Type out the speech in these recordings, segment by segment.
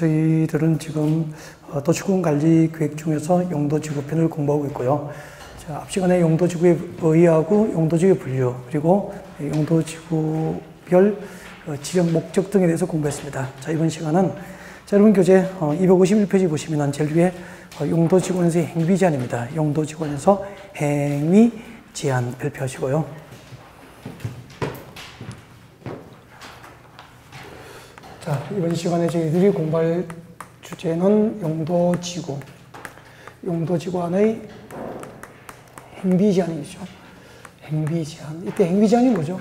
저희들은 지금 도시군 관리 계획 중에서 용도지구편을 공부하고 있고요. 자, 앞 시간에 용도지구의 의의하고 용도지구의 분류, 그리고 용도지구별 지정 목적 등에 대해서 공부했습니다. 자, 이번 시간은 여러분 교재 251페이지 보시면 제일 위에 용도지구원에서의 행위 제한입니다. 용도지구원에서 행위 제한 발표하시고요. 자, 이번 시간에 저희들이 공부할 주제는 용도지구, 용도지구 안의 행위 제한이죠. 행위 제한. 이때 행위 제한이 뭐죠?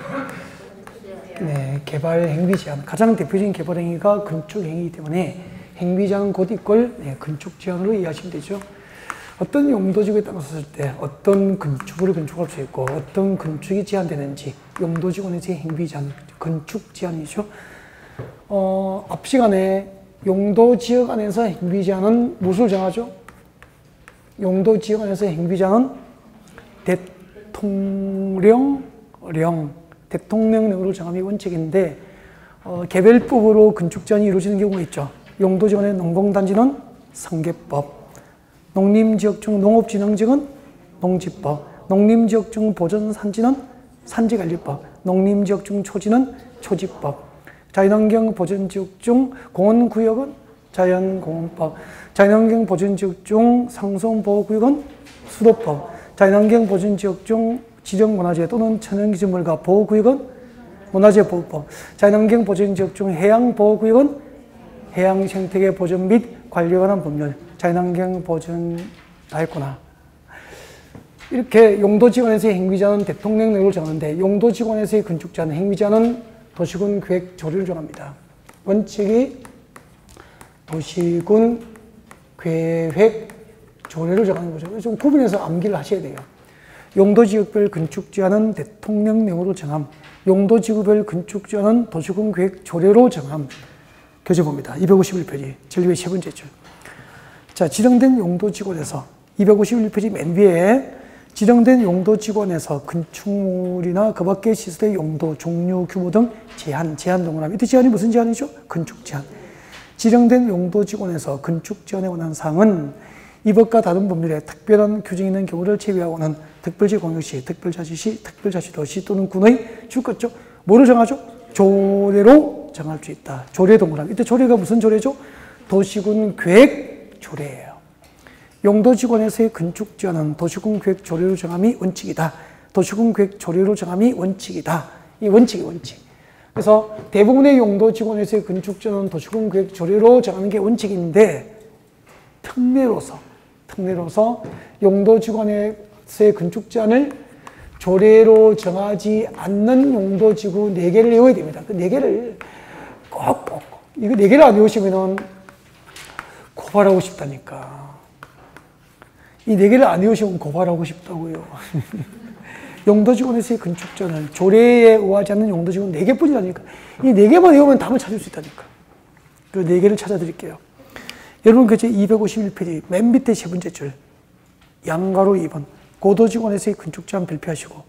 네, 개발 행위 제한. 가장 대표적인 개발 행위가 건축 행위이기 때문에 행위 제한은 곧 이걸 건축 제한으로 이해하시면 되죠. 어떤 용도지구에 따랐을 때 어떤 건축물을 건축할 수 있고 어떤 건축이 제한되는지 용도지구에서의 행위 제한, 건축 제한이죠. 앞 시간에 용도지역 안에서 행위 제한은 무엇을 정하죠? 용도지역 안에서 행위 제한은 대통령령으로 정함이 원칙인데 개별법으로 건축 제한이 이루어지는 경우가 있죠. 용도지역 안의 농공단지는 상계법, 농림지역 중 농업진흥지역은 농지법, 농림지역 중 보전산지는 산지관리법, 농림지역 중 초지는 초지법, 자연환경 보전지역 중 공원구역은 자연공원법, 자연환경 보전지역 중 상수원보호구역은 수도법, 자연환경 보전지역 중 지정문화재 또는 천연기념물과 보호구역은 문화재보호법, 자연환경 보전지역 중 해양보호구역은 해양생태계 보전 및 관리에 관한 법률, 자연환경 보전 다 했구나. 이렇게 용도지구안에서의 행위제한은 대통령령으로 정하는데 용도지구안에서의 건축제한, 행위제한은 도시군 계획 조례를 정합니다. 원칙이 도시군 계획 조례를 정하는 거죠. 좀 구분해서 암기를 하셔야 돼요. 용도지역별 건축제한은 대통령령으로 정함, 용도지구별 건축제한은 도시군 계획 조례로 정함. 교재 봅니다. 251페이지, 제일 위에 세 번째 줄. 자, 지정된 용도지구에서 251페이지 맨 위에 지정된 용도지구에서 건축물이나 그 밖의 시설의 용도, 종류, 규모 등 제한 동그라미. 이때 제한이 무슨 제한이죠? 건축 제한. 지정된 용도지구에서 건축 제한에 관한 사항은 이 법과 다른 법률에 특별한 규정이 있는 경우를 제외하고는 특별시공역시, 특별자치시, 특별자치도시 또는 군의 주거죠. 뭐를 정하죠? 조례로 정할 수 있다. 조례 동그라미. 이때 조례가 무슨 조례죠? 도시군 계획 조례예요. 용도지구에서의 건축 제한은 도시군 계획 조례로 정함이 원칙이다. 도시군 계획 조례로 정함이 원칙이다. 이 원칙이 원칙. 그래서 대부분의 용도지구에서의 건축 제한은 도시군 계획 조례로 정하는 게 원칙인데 특례로서 용도지구에서의 건축 제한을 조례로 정하지 않는 용도지구 4개를 외워야 됩니다. 그 4개를 꼭 이거 4개를 안 외우시면은 고발하고 싶다니까. 이 4개를 안 외우시면 고발하고 싶다고요. 용도지구에서의 건축 제한을 조례에 의하지 않는 용도지구는 4개뿐이라니까. 이 4개만 외우면 답을 찾을 수 있다니까. 그 4개를 찾아드릴게요. 여러분 교재 251페이지 맨 밑에 세 번째 줄 양가로 2번 고도지구에서의 건축 제한 발표하시고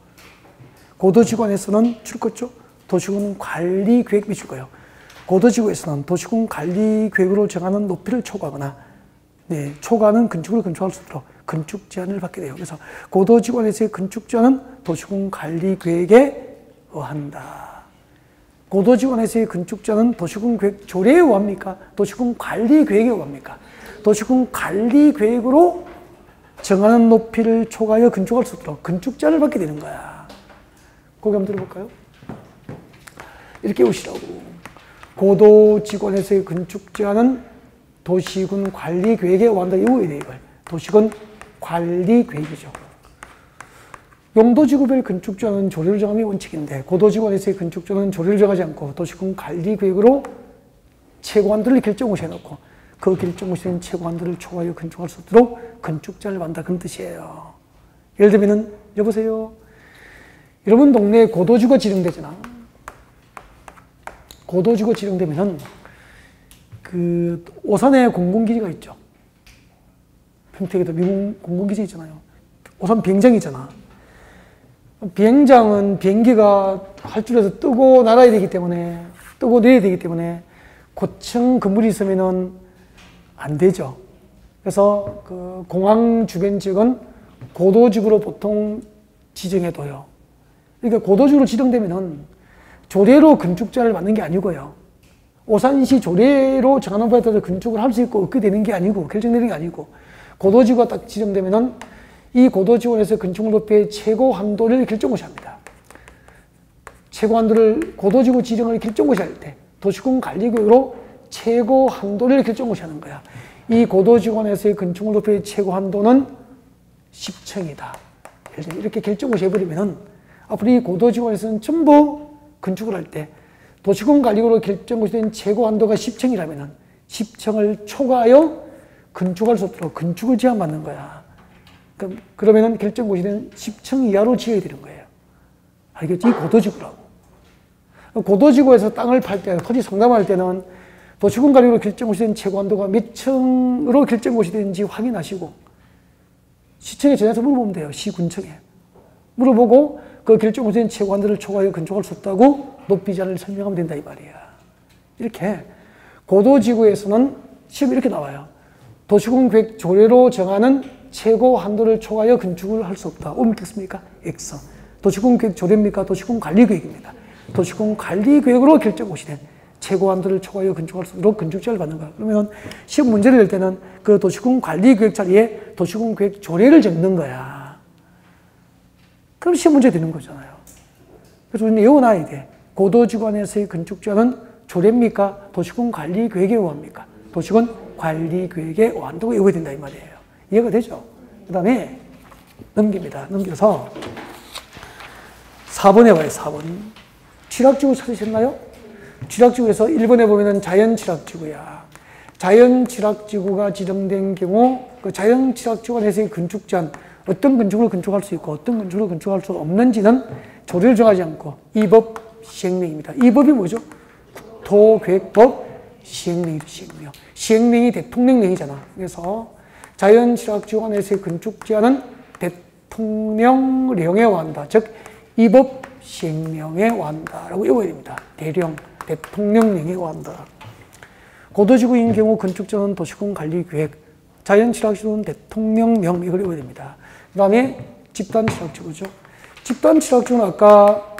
고도지구에서는 줄 것죠? 도시군 관리 계획 줄 거예요. 고도지구에서는 도시군 관리 계획으로 정하는 높이를 초과하거나 초과하는 건축을 건축할 수 있도록 건축 제한을 받게 돼요. 그래서 고도지구에서의 건축 제한은 도시군 관리 계획에 의한다. 고도지구에서의 건축 제한은 도시군 계획 조례에 의합니까? 도시군 관리 계획에 의합니까? 도시군 관리 계획으로 정하는 높이를 초과하여 건축할 수 있도록 건축 제한을 받게 되는 거야. 거기 한번 들어볼까요? 이렇게 오시라고. 고도지구에서의 건축 제한은 도시군 관리 계획에 의한다. 이거에 대해 이걸. 도시군 관리 계획이죠. 용도지구별 건축 제한은 조례를 정함이 원칙인데 고도지구에서의 건축 제한은 조례를 정하지 않고 도시군 관리 계획으로 최고한도를 결정을 해놓고 그 결정을 한 최고한도를 초과하여 건축할 수 있도록 건축 제한을 받는다. 그런 뜻이에요. 예를 들면은 여보세요. 여러분 동네에 고도지구가 지정되잖아. 고도지구 지정되면은 그 오산에 공군기지가 있죠. 평택에도 미군 공군기지 있잖아요. 오산 비행장이잖아. 비행장은 비행기가 활주로에서 뜨고 날아야 되기 때문에, 뜨고 내려야 되기 때문에 고층 건물이 있으면은 안 되죠. 그래서 그 공항 주변 지역은 고도지구로 보통 지정해둬요. 그러니까 고도지구로 지정되면은 조례로 건축자를 받는 게 아니고요. 오산시 조례로 정하는 바에 따라서 건축을 할 수 있고 없게 되는 게 아니고 결정되는 게 아니고 고도지구가 딱 지정되면은 이 고도지구에서 건축물 높이의 최고 한도를 결정고시 합니다. 최고 한도를 고도지구 지정을 결정고시 할 때 도시군 관리구역으로 최고 한도를 결정고시 하는 거야. 이 고도지구에서의 건축물 높이의 최고 한도는 10층이다. 이렇게 결정고시 해버리면은 앞으로 이 고도지구에서는 전부 건축을 할 때 도시군 관리구역으로 결정고시된 최고 한도가 10층이라면은 10층을 초과하여 건축할 수 없도록 건축을 제한받는 거야. 그러면은 결정고시는 10층 이하로 지어야 되는 거예요. 알겠지? 이 고도지구라고. 고도지구에서 땅을 팔 때, 토지 상담할 때는 도시군 관리구역으로 결정고시된 최고 한도가 몇 층으로 결정고시되는지 확인하시고 시청에 전화해서 물어보면 돼요. 시군청에. 물어보고 그 결정고시된 최고 한도를 초과하여 건축할 수 없다고 높이 제한을 설명하면 된다 이 말이야. 이렇게 고도지구에서는 시험이 이렇게 나와요. 도시군 계획 조례로 정하는 최고 한도를 초과하여 건축을 할 수 없다. 오 믿겠습니까? X. 도시군 계획 조례입니까? 도시군 관리계획입니다. 도시군 관리계획으로 결정고시된 최고 한도를 초과하여 건축할 수 있도록 건축제를 받는 거야. 그러면 시험 문제를 낼 때는 그 도시군 관리계획 자리에 도시군 계획 조례를 적는 거야. 그럼 시험 문제 되는 거잖아요. 그래서 우리는 외워놔야 돼. 고도지구 안에서의 건축제는 조례입니까? 도시군 관리계획에 의합니까? 도시군 관리계획에 의한다고 외워야 된다 이 말이에요. 이해가 되죠? 그 다음에 넘깁니다. 넘겨서 4번에 와요. 4번. 취락지구 찾으셨나요? 취락지구에서 1번에 보면은 자연취락지구야. 자연취락지구가 지정된 경우 그 자연취락지구 안에서의 건축 제한 어떤 건축을 건축할 수 있고 어떤 건축을 건축할 수 없는지는 조례를 정하지 않고 이 법 시행령입니다. 이 법이 뭐죠? 국토계획법 시행령이죠. 시행령. 시행령이 대통령령이잖아. 그래서 자연취락지구 안에서의 건축 제한은 대통령령에 의한다. 즉 이 법 시행령에 의한다라고 외워야 됩니다. 대령, 대통령령에 의한다. 고도지구인 경우 건축자는 도시군 관리계획, 자연취락지구는 대통령령 이걸 외워야 됩니다. 그 다음에 집단취락지구죠. 집단취락지구는 아까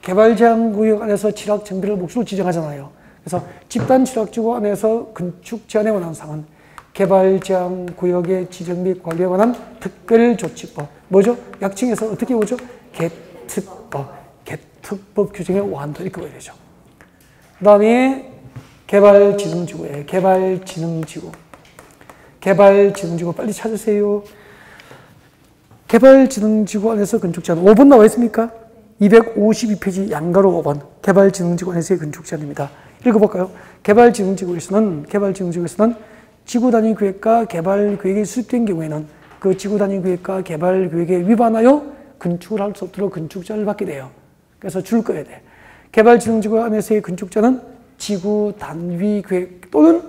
개발제한구역 안에서 취락정비를 몫으로 지정하잖아요. 그래서 집단취락지구 안에서 건축 제한에 관한 사항은 개발제한구역의 지정 및 관리에 관한 특별조치법. 뭐죠? 약칭에서 어떻게 보죠? 개특법 규정에 의한다. 이렇게 봐야 되죠. 그 다음에 개발지능지구예요. 개발지능지구. 개발지능지구 빨리 찾으세요. 개발지능지구 안에서 건축 제한 5번 나와 있습니까? 252페이지 양가로 5번 개발지능지구 안에서의 건축 제한입니다. 읽어볼까요? 개발지능지구에서는 지구단위 계획과 개발계획이 수립된 경우에는 그 지구단위 계획과 개발계획에 위반하여 건축을 할 수 없도록 건축자를 받게 돼요. 그래서 줄 거야 돼. 개발지능지구 안에서의 건축자는 지구단위 계획 또는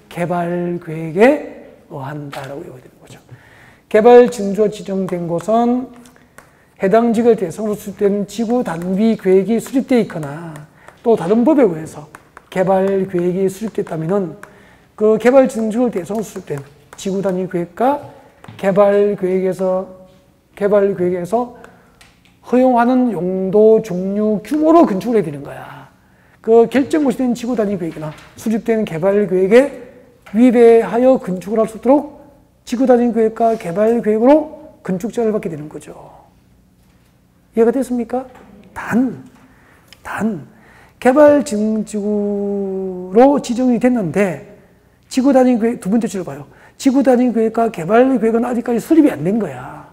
개발계획에 의한다라고 외워야 되는 거죠. 개발지능지구가 지정된 곳은 해당 지역을 대상으로 수립된 지구단위 계획이 수립되어 있거나 또 다른 법에 의해서 개발계획이 수립됐다면 그 개발지능지구를 대상으로 수립된 지구단위 계획과 개발계획에서 허용하는 용도, 종류, 규모로 건축을 해야 되는 거야. 그 결정고시된 지구단위 계획이나 수립된 개발계획에 위배하여 건축을 할 수 있도록 지구단위 계획과 개발계획으로 건축제한을 받게 되는 거죠. 이해가 됐습니까? 단, 개발지능지구로 지정이 됐는데 지구단위 계획, 두 번째 줄을 봐요. 지구단위 계획과 개발계획은 아직까지 수립이 안 된 거야.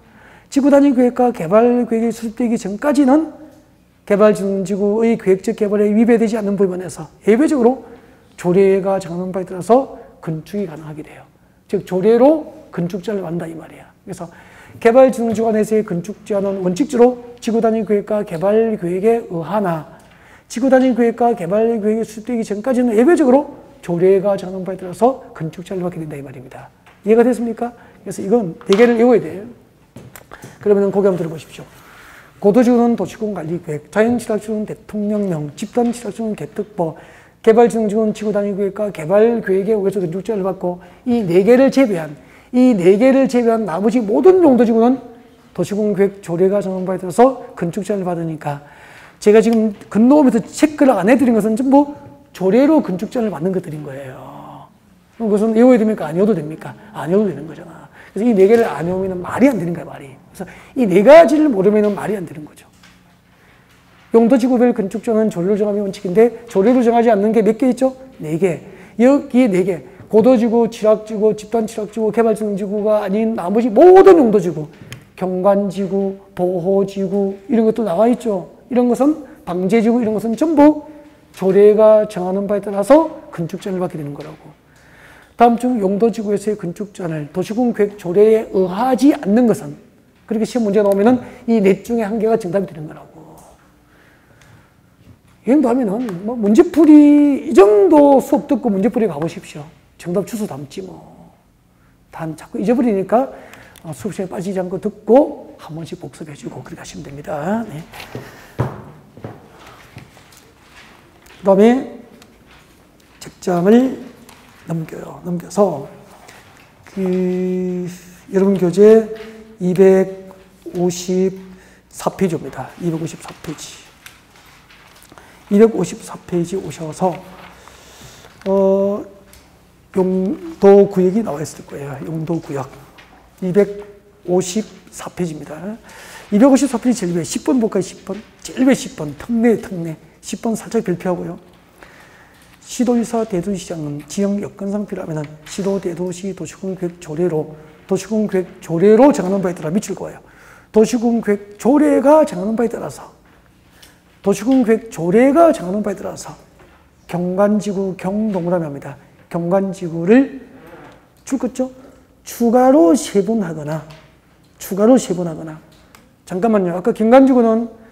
지구단위 계획과 개발계획이 수립되기 전까지는 개발지능지구의 계획적 개발에 위배되지 않는 부분에서 예외적으로 조례가 정하는 바에 따라서 건축이 가능하게 돼요. 즉 조례로 건축제한을 받는다 이 말이야. 그래서 개발지능지구 안에서의 건축제한은 원칙적으로 지구단위 계획과 개발계획에 의하나 지구단위 계획과 개발계획이 수립되기 전까지는 예외적으로 조례가 정하는 바에 따라서 건축제한을 받게 된다 이 말입니다. 이해가 됐습니까? 그래서 이건 4개를 외워야 돼요. 그러면 고개 한번 들어보십시오. 고도지구는 도시군 관리계획, 자연취락지구는 대통령령, 집단취락지구는 개특법, 개발지능지구는 지구단위계획과 개발계획에 의해서 건축제한을 받고 이 4개를 제외한 나머지 모든 용도지구는 도시군계획 조례가 정한 바에 따라서 건축제한을 받으니까 제가 지금 건너오면서 체크를 안 해드린 것은 전부 조례로 건축제한을 받는 것들인 거예요. 그럼 그것은 외워야 됩니까? 안 외워도 됩니까? 안 외워도 되는 거잖아. 그래서 이 4개를 안 외우면 말이 안 되는 거야, 말이. 그래서 이 4가지를 모르면 말이 안 되는 거죠. 용도지구별 건축제는 조례로 정함이 원칙인데 조례로 정하지 않는 게 몇 개 있죠? 4개. 여기에 4개. 고도지구, 취락지구, 집단취락지구, 개발지능지구가 아닌 나머지 모든 용도지구, 경관지구, 보호지구 이런 것도 나와 있죠. 이런 것은 방제지구 이런 것은 전부 조례가 정하는 바에 따라서 건축제한을 받게 되는 거라고. 다음 중 용도지구에서의 건축제한을 도시군계획 조례에 의하지 않는 것은 그렇게 시험 문제 나오면은 이 4 중에 1개가 정답이 되는 거라고. 이 정도 하면은 뭐 문제풀이 이 정도 수업 듣고 문제풀이 가보십시오. 정답 주소 담지 뭐. 단 자꾸 잊어버리니까 수업 시간에 빠지지 않고 듣고 한 번씩 복습해주고 그렇게 하시면 됩니다. 네. 그 다음에 책장을 넘겨서 여러분 교재 254페이지입니다. 254페이지. 254페이지 오셔서 용도구역이 나와 있을 거예요. 용도구역 254페이지입니다. 254페이지 제일 위에 10번 볼까요? 10번. 제일 위에 10번. 특례. 10번 살짝 별표하고요. 시도지사 대도시장은 지역 여건상 필요하면 시도 대도시 도시군계획 조례로 정하는 바에 따라 미칠 거예요. 도시군계획 조례가 정하는 바에 따라서 경관지구 경동그라미 합니다. 경관지구를 추가로 세분하거나 잠깐만요. 아까 경관지구는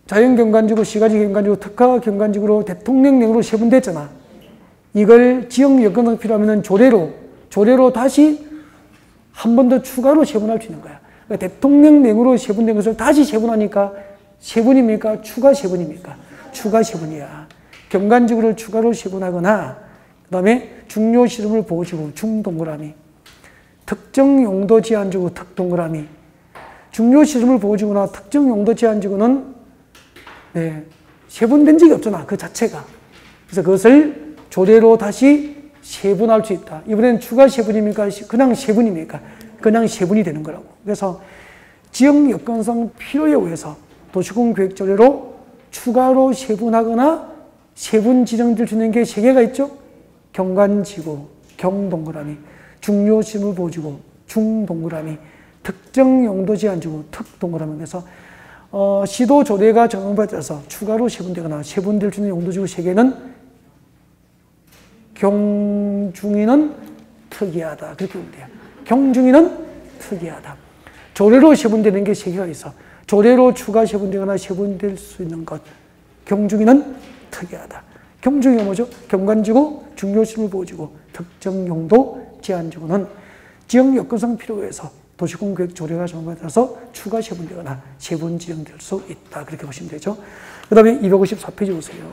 자연경관지구, 시가지경관지구, 특화경관지구로 대통령령으로 세분됐잖아. 이걸 지역 여건상 필요하면 조례로 다시 한 번 더 추가로 세분할 수 있는 거야. 그러니까 대통령령으로 세분된 것을 다시 세분하니까 세분입니까? 추가 세분입니까? 추가 세분이야. 경관지구를 추가로 세분하거나 그 다음에 중요시설물 보호지구, 중동그라미, 특정 용도 제한지구, 특동그라미. 중요시설물 보호지구나 특정 용도 제한지구는 세분된 적이 없잖아. 그 자체가. 그래서 그것을 조례로 다시 세분할 수 있다. 이번엔 추가 세분입니까? 그냥 세분입니까? 그냥 세분이 되는 거라고. 그래서 지역 여건상 필요에 의해서 도시군계획 조례로 추가로 세분하거나 세분 지정될 수 있는 게 3개가 있죠. 경관지구, 경동그라미, 중요시설물 보호지구, 중동그라미, 특정 용도 제한지구, 특동그라미. 그래서 시도 조례가 정한 바에 따라서 추가로 세분되거나 세분될 수 있는 용도지구 3개는 경중이는 특이하다. 그렇게 보면 돼요. 경중이는 특이하다. 조례로 세분되는 게 3개가 있어. 조례로 추가 세분되거나 세분될 수 있는 것. 경중이는 특이하다. 경중이가 뭐죠? 경관지구, 중요시설 보호지구, 특정 용도 제한지구는 지역 여건상 필요에 의해서 도시군계획 조례가 정한 바에 따라서 추가 세분되거나 세분 지정될 수 있다. 그렇게 보시면 되죠. 그 다음에 254페이지 보세요.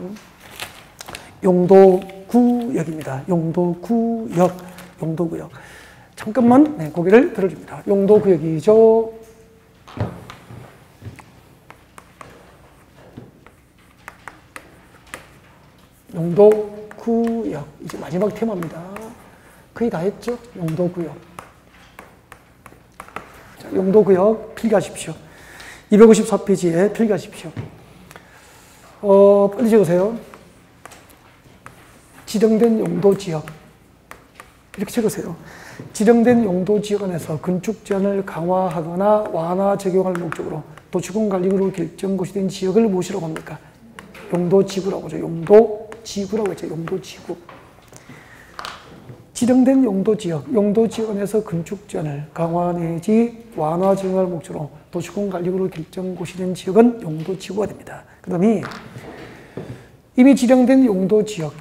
용도구역입니다. 용도구역. 잠깐만 고개를 들어줍니다. 용도구역이죠. 용도구역. 이제 마지막 테마입니다. 거의 다 했죠? 용도구역. 자, 용도구역 필기하십시오. 254페이지에 필기하십시오. 빨리 적으세요. 지정된 용도지역. 이렇게 적으세요. 지정된 용도지역 안에서 건축 제한을 강화하거나 완화 적용할 목적으로 도시군 관리구로 결정 고시된 지역을 무엇이라고 합니까? 용도지구라고 하죠. 용도지구라고 했죠. 용도지구. 지정된 용도지역 안에서 건축 제한을 강화 내지 완화 적용할 목적으로 도시군 관리구로 결정 고시된 지역은 용도지구가 됩니다. 그 다음에 이미 지정된 용도지역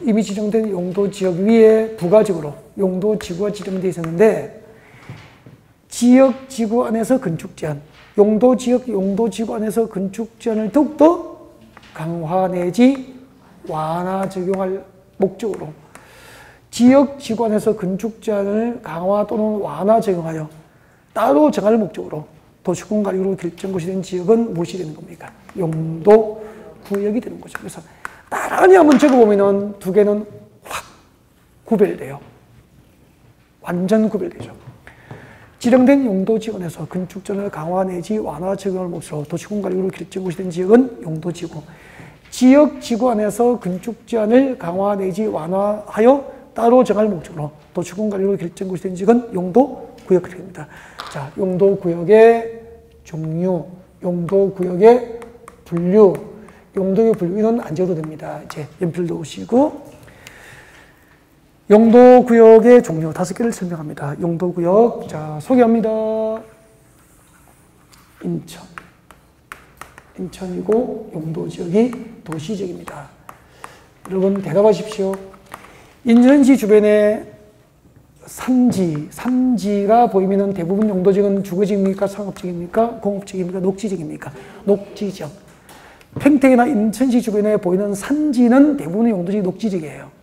위에 부가적으로 용도지구가 지정되어 있었는데 지역지구 안에서 건축제한, 용도지구 안에서 건축제한을 더욱더 강화 내지 완화 적용할 목적으로 지역지구안에서 건축 제한을 강화 또는 완화 적용하여 따로 정할 목적으로 도시군 관리구로 결정고시 된 지역은 무엇이 되는 겁니까? 용도구역이 되는 거죠. 그래서 나란히 한번 적어보면은 두 개는 확 구별돼요. 완전 구별되죠. 지정된 용도지구에서 건축전을 강화 내지 완화 적용할 목적으로 도시군 관리구로 결정고시 된 지역은 용도지구. 지역지구 안에서 건축 제한을 강화 내지 완화하여 따로 정할 목적으로 도시군 관리구로 결정고시 된 지역은 용도구역이 됩니다. 자, 용도구역의 종류, 용도구역의 분류, 용도의 분류는 안 적어도 됩니다. 이제 연필 놓으시고 용도구역의 종류 5개를 설명합니다. 용도구역, 자, 소개합니다. 인천이고 용도지역이 도시지역입니다. 여러분 대답하십시오. 인천시 주변에 산지가 보이면 대부분 용도지역은 주거지역입니까? 상업지역입니까? 공업지역입니까? 녹지지역입니까? 녹지지역. 평택이나 인천시 주변에 보이는 산지는 대부분의 용도지역이 녹지지역이에요.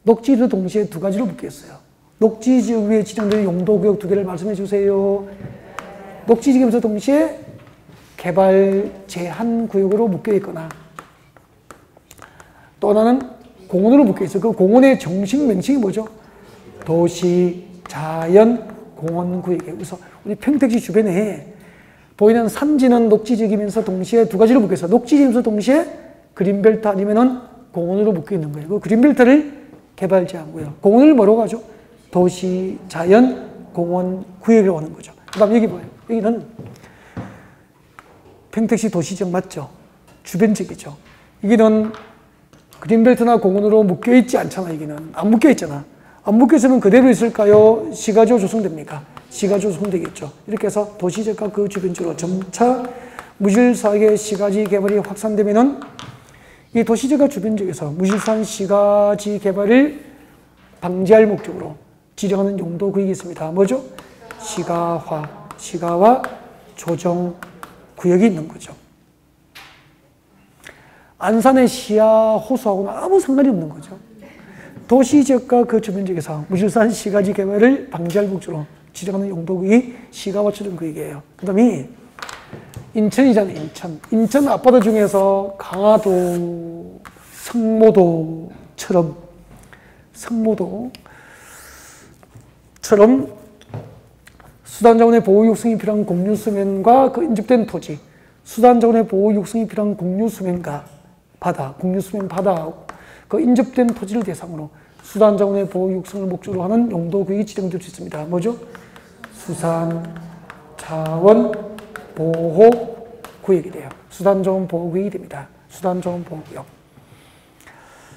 녹지도 동시에 두 가지로 묶였어요. 녹지지역 위에 지정된 용도구역 2개를 말씀해 주세요. 녹지지역에서 동시에 개발 제한 구역으로 묶여 있거나 또 하나는 공원으로 묶여 있어요. 그 공원의 정식 명칭이 뭐죠? 도시 자연 공원 구역이에요. 그래서 우리 평택시 주변에 보이는 산지는 녹지지역이면서 동시에 두 가지로 묶여 있어요. 녹지지역이면서 동시에 그린벨트 아니면은 공원으로 묶여 있는 거예요. 그 그린벨트를 개발 제한 구역. 공원을 뭐라고 하죠? 도시 자연 공원 구역이라고 하는 거죠. 그다음 여기 뭐예요? 여기는 평택시 도시지역 맞죠? 주변지역이죠. 여기는 그린벨트나 공원으로 묶여있지 않잖아. 여기는 안 묶여있잖아. 안 묶여있으면 그대로 있을까요? 시가지로 조성됩니까? 시가지로 조성되겠죠. 이렇게 해서 도시지역과 그 주변지역으로 점차 무질서하게 시가지 개발이 확산되면은 이 도시지역과 주변지역에서 무질서한 시가지 개발을 방지할 목적으로 지정하는 용도구역이 있습니다. 뭐죠? 시가와 조정 구역이 있는 거죠. 안산의 시야 호수하고는 아무 상관이 없는 거죠. 도시지역과 그 주변지역에서 무질서한 시가지 개발을 방지할 목적으로 지정하는 용도구역이 시가와 조정 구역이에요. 그 다음에 인천이잖아요. 인천 앞바다 중에서 강화도, 성모도처럼 수단자원의 보호 육성이 필요한 공유수면과 그 인접된 토지, 수단자원의 보호 육성이 필요한 공유수면과 공유수면 바다, 그 인접된 토지를 대상으로 수단자원의 보호 육성을 목적으로 하는 용도구역이 지정될 수 있습니다. 뭐죠? 수산자원 보호구역이 돼요. 수단자원 보호구역이 됩니다. 수단자원 보호구역.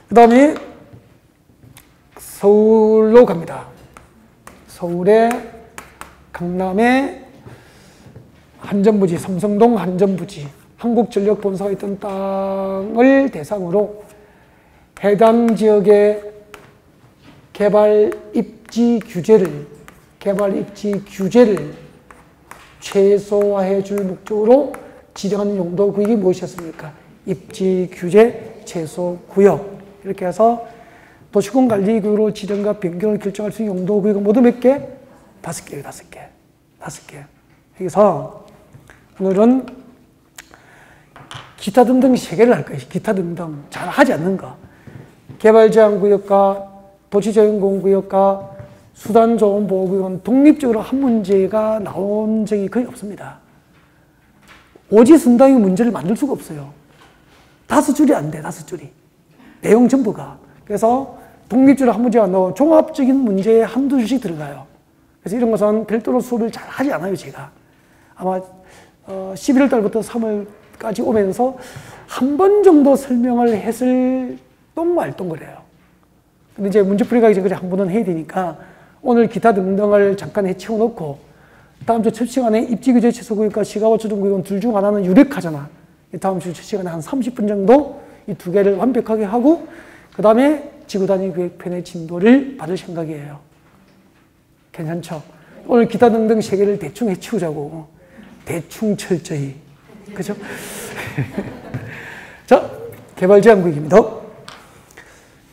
그 다음에 서울로 갑니다. 서울의 강남의 한전부지, 삼성동 한전부지, 한국전력 본사가 있던 땅을 대상으로 해당 지역의 개발 입지 규제를 최소화해 줄 목적으로 지정하는 용도구역이 무엇이었습니까? 입지 규제 최소 구역. 이렇게 해서 도시군 관리구역으로 지정과 변경을 결정할 수 있는 용도구역은 모두 몇 개? 5개예요, 5개. 여기서 오늘은 기타 등등 3개를 할 거예요. 기타 등등. 잘 하지 않는 거. 개발제한구역과 도시자연공원구역과 수단조언보호구역은 독립적으로 한 문제가 나온 적이 거의 없습니다. 오지선다형의 문제를 만들 수가 없어요. 5줄이 안 돼, 5줄이. 내용 전부가. 그래서 독립적으로 한 문제가 안 나오고 종합적인 문제에 한두 줄씩 들어가요. 그래서 이런 것은 별도로 수업을 잘 하지 않아요, 제가. 아마 11월 달부터 3월까지 오면서 한 번 정도 설명을 했을 똥말똥거려요. 근데 이제 문제풀이 가기 전에 한 번은 해야 되니까 오늘 기타 등등을 잠깐 해치워놓고 다음 주 첫 시간에 입지규제 최소구역과 시가와 조정구역은 둘 중 하나는 유력하잖아. 다음 주 첫 시간에 한 30분 정도 이 2개를 완벽하게 하고 그 다음에 지구단위 계획편의 진도를 받을 생각이에요. 괜찮죠? 오늘 기타 등등 3개를 대충 해치우자고. 대충 철저히. 그죠? 자, 개발제한구역입니다.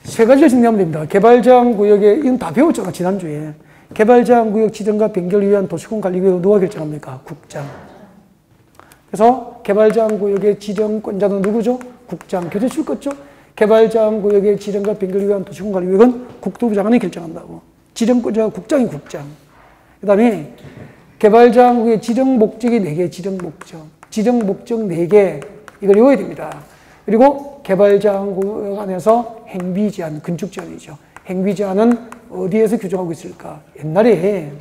세 가지를 정리하면 됩니다. 개발제한구역에, 이건 다 배웠잖아, 지난주에. 개발제한구역 지정과 변경을 위한 도시공관리구역을 누가 결정합니까? 국장. 그래서 개발제한구역의 지정권자는 누구죠? 국장. 교재 줄 거죠? 개발제한구역의 지정과 변경을 위한 도시공관리구역은 국토부 장관이 결정한다고. 지정권자가 국장이 국장. 그 다음에 개발제한구역의 지정 목적이 4개, 지정 목적. 지정 목적 4개, 이걸 외워야 됩니다. 그리고 개발제한구역 안에서 행비제한, 건축제한이죠. 행비제한은 어디에서 규정하고 있을까? 옛날에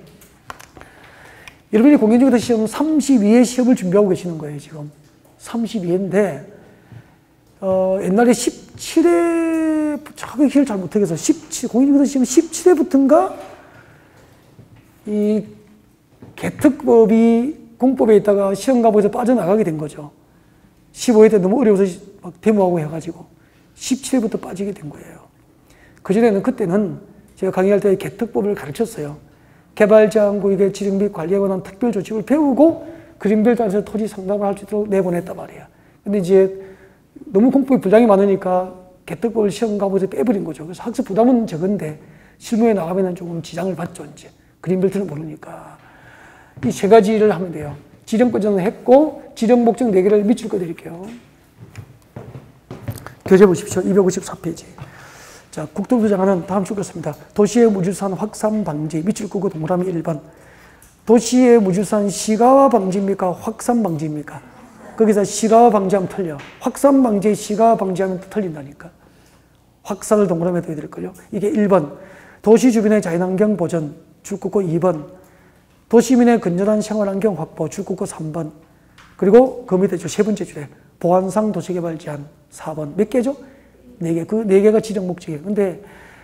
여러분이 공인중개사 시험 32회 시험을 준비하고 계시는 거예요, 지금. 32회인데, 옛날에 17회, 정확히 기억을 잘 못하겠어. 공인중개사 시험 17회부터인가? 이 개특법이 공법에 있다가 시험가보에서 빠져나가게 된 거죠. 15회 때 너무 어려워서 막 데모하고 해가지고 17회부터 빠지게 된 거예요. 그전에는 그때는 제가 강의할 때 개특법을 가르쳤어요. 개발제한구역의 지정 및 관리에 관한 특별 조칙을 배우고 그린벨트 안에서 토지 상담을 할 수 있도록 내보냈단 말이에요. 근데 이제 너무 공법에 분량이 많으니까 개특법을 시험가보에서 빼버린 거죠. 그래서 학습 부담은 적은데 실무에 나가면 조금 지장을 받죠, 이제. 그린벨트를 모르니까. 이 세 가지를 하면 돼요. 지정권자는 했고, 지정 목적 4개를 밑줄 거 드릴게요. 교재 보십시오. 254페이지. 자, 국토부 장관은 다음 줄 것입니다. 도시의 무주산 확산 방지, 밑줄 끄고 동그라미 1번. 도시의 무주산 시가화 방지입니까? 확산 방지입니까? 거기서 시가화 방지하면 틀려. 확산 방지, 시가화 방지하면 틀린다니까. 확산을 동그라미에 둬야 될걸요. 이게 1번. 도시 주변의 자연환경 보전, 줄 긋고 2번. 도시민의 건전한 생활환경 확보, 줄 긋고 3번. 그리고 그 밑에 세 번째 줄에 보안상 도시개발 제한 4번. 몇 개죠? 4개. 그 4개가 지정 목적이에요. 근데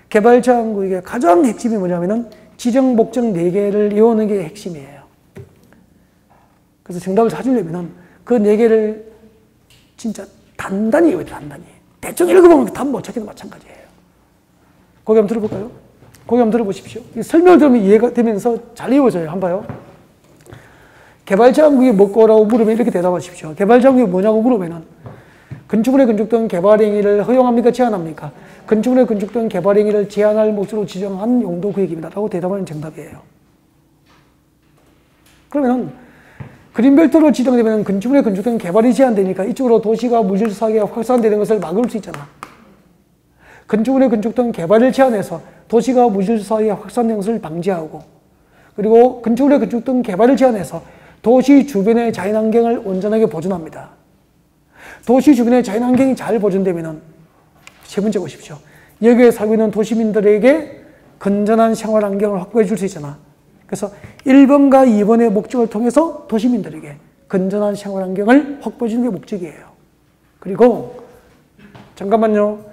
개발제한구역의 가장 핵심이 뭐냐면은 지정 목적 4개를 외우는 게 핵심이에요. 그래서 정답을 찾으려면은 그 4개를 진짜 단단히 외워야 돼, 단단히. 대충 읽어보면 답 못 찾기도 마찬가지예요. 거기 한번 들어볼까요? 거기 한번 들어보십시오. 설명을 들으면 이해가 되면서 잘 이루어져요. 한번 봐요. 개발제한구역이 뭐라고 물으면 이렇게 대답하십시오. 개발제한구역이 뭐냐고 물으면은 건축물의 건축 등 개발 행위를 허용합니까? 제한합니까? 건축물의 건축 등 개발 행위를 제한할 몫으로 지정한 용도구역입니다. 라고 대답하는 정답이에요. 그러면은 그린벨트로 지정되면 건축물의 건축 등 개발이 제한되니까 이쪽으로 도시가 물질사하게 확산되는 것을 막을 수 있잖아. 건축물의 건축 등 개발을 제한해서 도시가 물질사하게 확산되는 것을 방지하고, 그리고 건축물의 건축 등 개발을 제한해서 도시 주변의 자연환경을 온전하게 보존합니다. 도시 주변의 자연환경이 잘 보존되면 세 번째 보십시오. 여기에 살고 있는 도시민들에게 건전한 생활환경을 확보해 줄 수 있잖아. 그래서 1번과 2번의 목적을 통해서 도시민들에게 건전한 생활환경을 확보해 주는 게 목적이에요. 그리고 잠깐만요.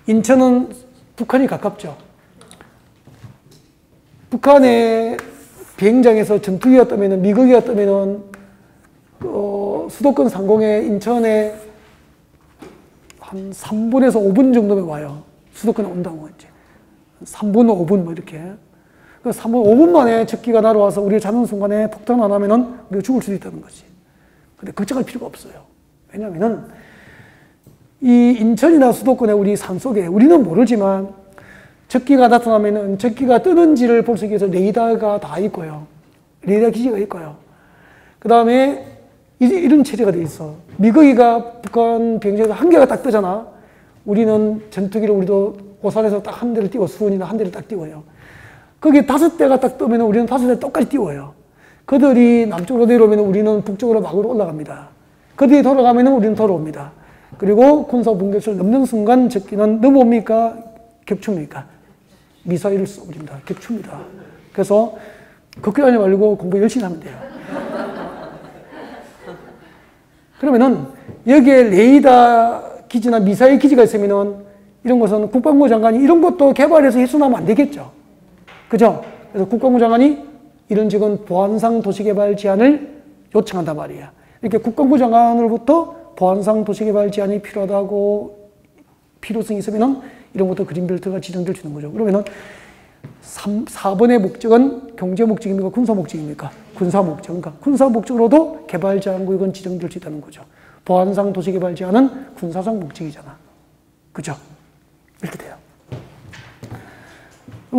인천은 북한이 가깝죠. 북한의 비행장에서 전투기가 뜨면은, 미국이가 뜨면은 수도권 상공에 인천에 한 3분에서 5분 정도면 와요. 수도권에 온다고 이제 3분, 5분 뭐 이렇게. 3분, 5분 만에 적기가 날아와서 우리가 자는 순간에 폭탄 안 하면은 우리가 죽을 수도 있다는 거지. 근데 걱정할 필요가 없어요. 왜냐면은 이 인천이나 수도권의 우리 산속에 우리는 모르지만 적기가 나타나면은 적기가 뜨는지를 볼 수 있기 위해서 레이더가 다 있고요. 레이더 기지가 있고요. 그 다음에 이런 체제가 돼 있어. 미국이가 북한 비행장에서 한 개가 딱 뜨잖아. 우리는 전투기를 우리도 오산에서 딱 한 대를 띄워, 수원이나 한 대를 딱 띄워요. 거기 5대가 딱 뜨면 우리는 5대 똑같이 띄워요. 그들이 남쪽으로 내려오면 우리는 북쪽으로 막으로 올라갑니다. 그들이 돌아가면 우리는 돌아옵니다. 그리고 군사분계선을 넘는 순간 적기는 넘어옵니까? 격추입니까? 미사일을 쏘버립니다. 격추입니다. 그래서 걱정하지 말고 공부 열심히 하면 돼요. 그러면은 여기에 레이더 기지나 미사일 기지가 있으면은 이런 것은 국방부 장관이 이런 것도 개발해서 해소하면 안 되겠죠. 그죠? 그래서 국방부 장관이 이런 지금 보안상 도시개발 제한을 요청한단 말이야. 이렇게 국방부 장관으로부터 보안상 도시개발 제한이 필요하다고 필요성이 있으면은 이런 것도 그린벨트가 지정될 수 있는 거죠. 그러면은 4번의 목적은 경제 목적입니까? 군사 목적입니까? 군사 목적. 그러니까 군사 목적으로도 개발 제한구역은 지정될 수 있다는 거죠. 보안상 도시개발 제한은 군사상 목적이잖아. 그죠? 이렇게 돼요.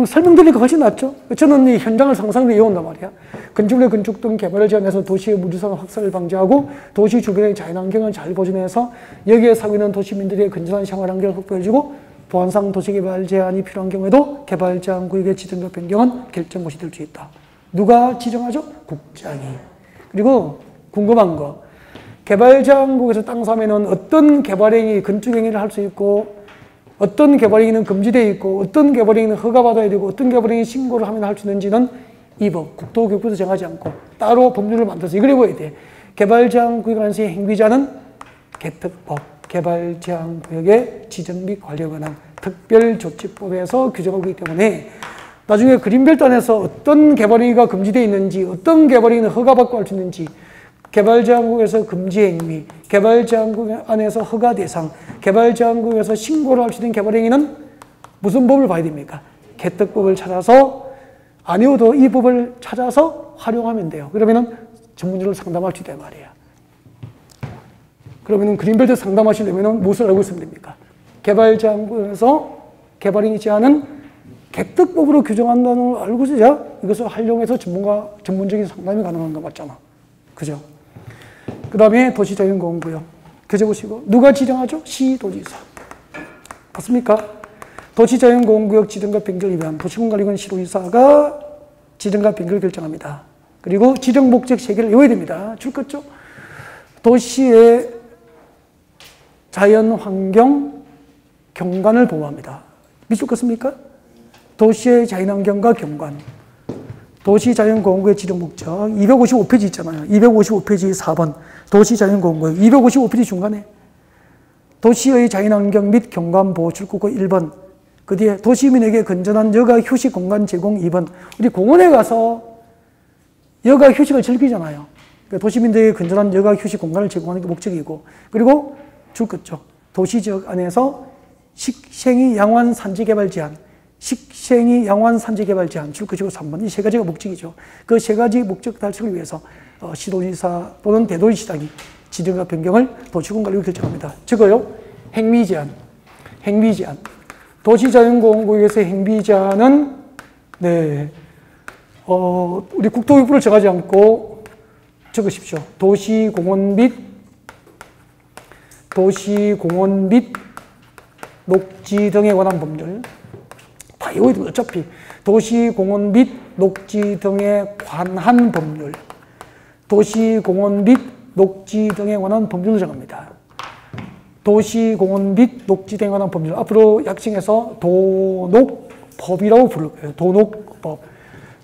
설명드리니까 훨씬 낫죠? 저는 이 현장을 상상을 해온단 말이야. 건축 내 건축 등 개발을 제한해서 도시의 무주상 확산을 방지하고 도시 주변의 자연환경을 잘 보존해서 여기에 살고 있는 도시민들의 건전한 생활환경을 확보해주고 보안상 도시개발 제한이 필요한 경우에도 개발 제한 구역의 지정과 변경은 결정 못이 될 수 있다. 누가 지정하죠? 국장이. 그리고 궁금한 거. 개발 제한국에서 땅 사면은 어떤 개발행위, 건축행위를 할 수 있고 어떤 개발행위는 금지되어 있고 어떤 개발행위는 허가받아야 되고 어떤 개발행위 신고를 하면 할 수 있는지는 이 법, 국토교육부에서 정하지 않고 따로 법률을 만들어서 이걸 해봐야 돼. 개발 제한 구역 안에서의 행위자는 개특법, 개발 제한 구역의 지정 및 관리에 관한 특별조치법에서 규정하고 있기 때문에 나중에 그린벨트 안에서 어떤 개발행위가 금지되어 있는지 어떤 개발행위는 허가받고 할 수 있는지 개발제한국에서 금지행위, 개발제한국 안에서 허가 대상, 개발제한국에서 신고를 할 수 있는 개발행위는 무슨 법을 봐야 됩니까? 개특법을 찾아서 안 외워도 이 법을 찾아서 활용하면 돼요. 그러면은 전문적으로 상담할 수 있단 말이에요. 그러면은 그린벨트 상담하시려면은 무엇을 알고 있으면 됩니까? 개발제한국에서 개발행위 제한은 개특법으로 규정한다는 걸 알고 있어야 이것을 활용해서 전문적인 상담이 가능한 거 맞잖아. 그죠? 그 다음에 도시자연공원구역. 교재 보시고. 누가 지정하죠? 시도지사. 맞습니까? 도시자연공원구역 지정과 변경을 위한 도시군관리권 시도지사가 지정과 변경을 결정합니다. 그리고 지정 목적 3개를 외워야 됩니다. 줄 것죠? 도시의 자연환경, 경관을 보호합니다. 믿을 것입니까? 도시의 자연환경과 경관. 도시자연공원구의 지정 목적 255페이지 있잖아요. 255페이지 4번 도시자연공원구역 255페이지 중간에 도시의 자연환경 및 경관보호 출구구 1번 그 뒤에 도시민에게 건전한 여가 휴식 공간 제공 2번 우리 공원에 가서 여가 휴식을 즐기잖아요. 그러니까 도시민들에게 건전한 여가 휴식 공간을 제공하는 게 목적이고 그리고 줄 것죠. 도시지역 안에서 식생이 양환 산지 개발 제한 식생이 양환 산지 개발 제한 줄 것이고 3번 이 3가지가 목적이죠. 그 3가지 목적 달성을 위해서 시도지사 또는 대도시장이 지정과 변경을 도시군관리로 결정합니다. 적어요. 행위 제한. 행위 제한. 도시자연공원구역에서의 행위 제한은 네. 우리 국토교육부를 정하지 않고 적으십시오. 도시공원 및 녹지 등에 관한 법률. 다 외워야 됩니다. 어차피 도시공원 및 녹지 등에 관한 법률, 도시공원 및 녹지 등에 관한 법률을 정합니다. 도시공원 및 녹지 등에 관한 법률 앞으로 약칭해서 도녹법이라고 부를 거예요. 도녹법.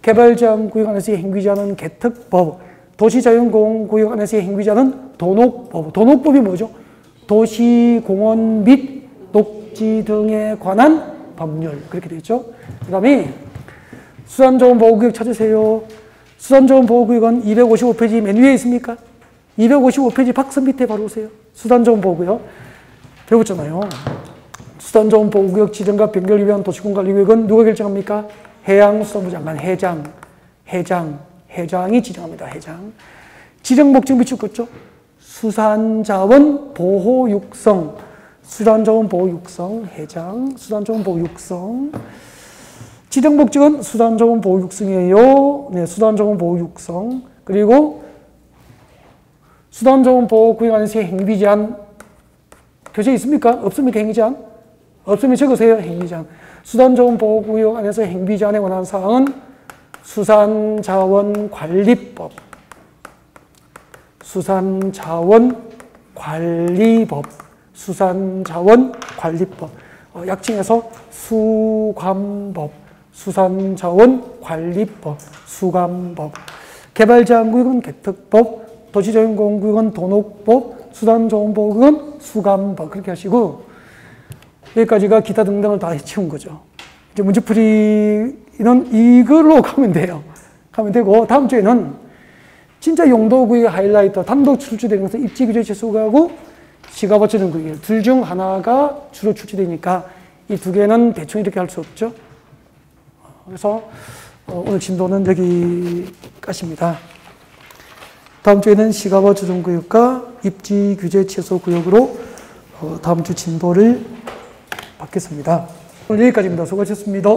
개발제한구역 안에서의 행위자는 개특법, 도시자연공원구역 안에서의 행위자는 도녹법. 도녹법이 뭐죠? 도시공원 및 녹지 등에 관한 법률 그렇게 되겠죠. 그 다음에 수산자원보호구역 찾으세요. 수산자원보호구역은 255페이지 맨 위에 있습니까? 255페이지 박스 밑에 바로 오세요. 수산자원보호구역 배웠잖아요. 수산자원보호구역 지정과 변경을 위한 도시군관리구역은 누가 결정합니까? 해양수산부 장관 해장이 지정합니다. 해장. 지정 목적 미칠 것죠. 수산자원 보호 육성 수산자원 보호 육성, 해장, 수산자원 보호 육성. 지정 목적은 수산자원 보호 육성이에요. 네, 수산자원 보호 육성. 그리고 수산자원 보호 구역 안에서의 행위 제한. 교재 있습니까? 없습니까? 행위 제한? 없으면 적으세요. 행위 제한. 수산자원 보호 구역 안에서 행위 제한에 관한 사항은 수산자원관리법. 수산자원관리법. 약칭해서 수관법. 수산자원관리법. 수관법. 개발제한구역은 개특법. 도시자연공원구역은 도녹법. 수산자원보호구역은 수관법. 그렇게 하시고 여기까지가 기타 등등을 다 해치운 거죠. 이제 문제풀이는 이걸로 가면 돼요. 가면 되고 다음 주에는 진짜 용도구역의 하이라이터 단독 출제되는 것은 입지규제 최소구하고 시가버처는 구역이에요. 둘 중 하나가 주로 출제되니까 이 2개는 대충 이렇게 할 수 없죠. 그래서 오늘 진도는 여기까지입니다. 다음 주에는 시가버 조정구역과 입지규제 최소구역으로 다음 주 진도를 받겠습니다. 오늘 여기까지입니다. 수고하셨습니다.